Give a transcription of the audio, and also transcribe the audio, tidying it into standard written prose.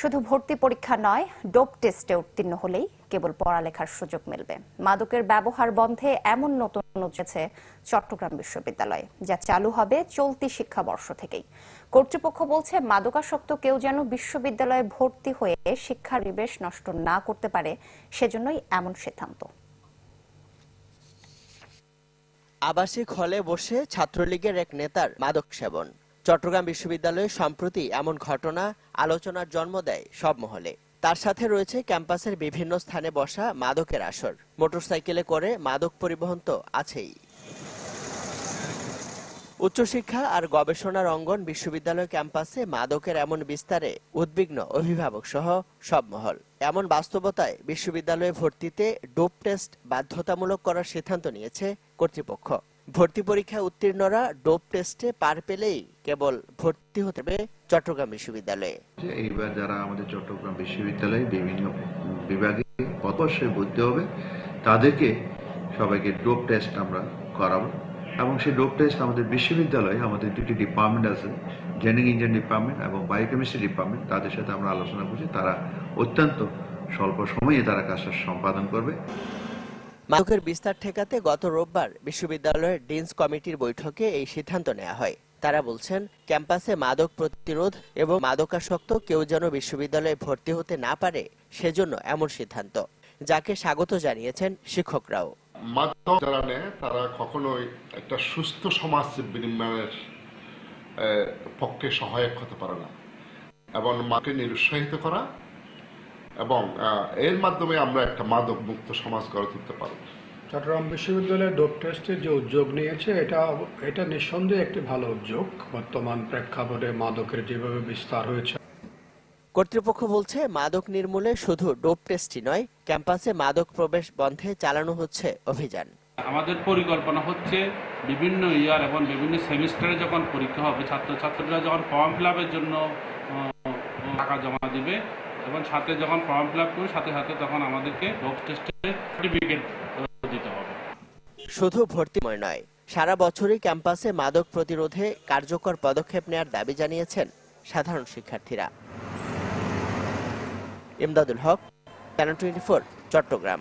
শুধু ভর্তি পরীক্ষা নয়, ডোপ টেস্টে উত্তীর্ণ হলেই কেবল পড়ালেখার সুযোগ মিলবে। মাদকের ব্যবহার বন্ধে এমন নতুন উঠেছে চট্টগ্রাম বিশ্ববিদ্যালয়ে, যা চালু হবে চলতি শিক্ষাবর্ষ থেকেই। কর্তৃপক্ষ বলছে, মাদকাসক্ত কেউ যেন বিশ্ববিদ্যালয়ে ভর্তি হয়ে শিক্ষার পরিবেশ নষ্ট না করতে পারে, সেজন্যই এমন সিদ্ধান্ত। আবাসিক হলে বসে ছাত্রলীগের এক নেতার মাদক সেবন। চট্টগ্রাম বিশ্ববিদ্যালয়ে সম্প্রতি এমন ঘটনা আলোচনার জন্ম দেয় সব মহলে। তার সাথে রয়েছে ক্যাম্পাসের বিভিন্ন স্থানে বসা মাদকের আসর। মোটরসাইকেলে করে মাদক পরিবহন তো আছেই। উচ্চশিক্ষা আর গবেষণার অঙ্গন বিশ্ববিদ্যালয় ক্যাম্পাসে মাদকের এমন বিস্তারে উদ্বিগ্ন অভিভাবক সহ সব মহল। এমন বাস্তবতায় বিশ্ববিদ্যালয়ে ভর্তিতে ডোপ টেস্ট বাধ্যতামূলক করার সিদ্ধান্ত নিয়েছে কর্তৃপক্ষ। ভর্তি পরীক্ষায় উত্তীর্ণরা ডোপ টেস্টে পার পেলেই কেবল ভর্তি হতে হবে চট্টগ্রাম বিশ্ববিদ্যালয়ে। এইবার যারা আমাদের চট্টগ্রাম বিশ্ববিদ্যালয়ে বিভিন্ন বিভাগে অবশ্যই ভর্তি হবে, তাদেরকে সবাইকে ডোপ টেস্ট আমরা করাবো। এবং সেই ডোপ টেস্ট আমাদের বিশ্ববিদ্যালয়ে আমাদের দুটি ডিপার্টমেন্ট আছে, জেনেটিক ইঞ্জিনিয়ারিং ডিপার্টমেন্ট এবং বায়োকেমিস্ট্রি ডিপার্টমেন্ট। তাদের সাথে আমরা আলোচনা করছি, তারা অত্যন্ত স্বল্প সময়ে তারা কাজটা সম্পাদন করবে। মাদকের বিস্তার ঠেকাতে গত রোববার বিশ্ববিদ্যালয়ের ডিনস কমিটির বৈঠকে এই সিদ্ধান্ত নেওয়া হয়। তারা বলছেন, ক্যাম্পাসে মাদক প্রতিরোধ এবং মাদকাসক্ত কেউ যেন বিশ্ববিদ্যালয়ে ভর্তি হতে না পারে, সেজন্য এমন সিদ্ধান্ত, যাকে স্বাগত জানিয়েছেন শিক্ষকরাও। মাদক যারা নেয় তারা কখনোই একটা সুস্থ সমাজ বিনিময়ের পক্ষে সহায়ক হতে পারে না, এবং মাকে নিরুৎসাহিত করা এবং এর মাধ্যমে আমরা একটা মাদক মুক্ত সমাজ গড়ে তুলতে পারব। চট্টগ্রাম বিশ্ববিদ্যালয়ের ডোপ টেস্টের যে উদ্যোগ নিয়েছে, এটা নিঃসন্দেহে একটি ভালো উদ্যোগ। বর্তমান প্রেক্ষাপটে মাদকের যেভাবে বিস্তার হয়েছে, কর্তৃপক্ষ বলছে, মাদক নির্মূলে শুধু ডোপ টেস্টই নয়, ক্যাম্পাসে মাদক প্রবেশ বন্ধে চালানো হচ্ছে অভিযান। আমাদের পরিকল্পনা হচ্ছে বিভিন্ন ইয়ার এবং বিভিন্ন সেমিস্টারে যখন পরীক্ষা হবে, ছাত্রছাত্রীরা যখন ফর্ম ফিল আপের জন্য টাকা জমা দিবে এবং সাথে যখন ফর্ম ফিল আপ করবে সাথে সাথে তখন আমাদেরকে ডোপ টেস্টের সার্টিফিকেট দিতে হবে। শুধু ভর্তিময় নয়, সারা বছরই ক্যাম্পাসে মাদক প্রতিরোধে কার্যকর পদক্ষেপ নেওয়ার দাবি জানিয়েছেন সাধারণ শিক্ষার্থীরা। ইমদাদুল হক, চ্যানেল 24, চট্টগ্রাম।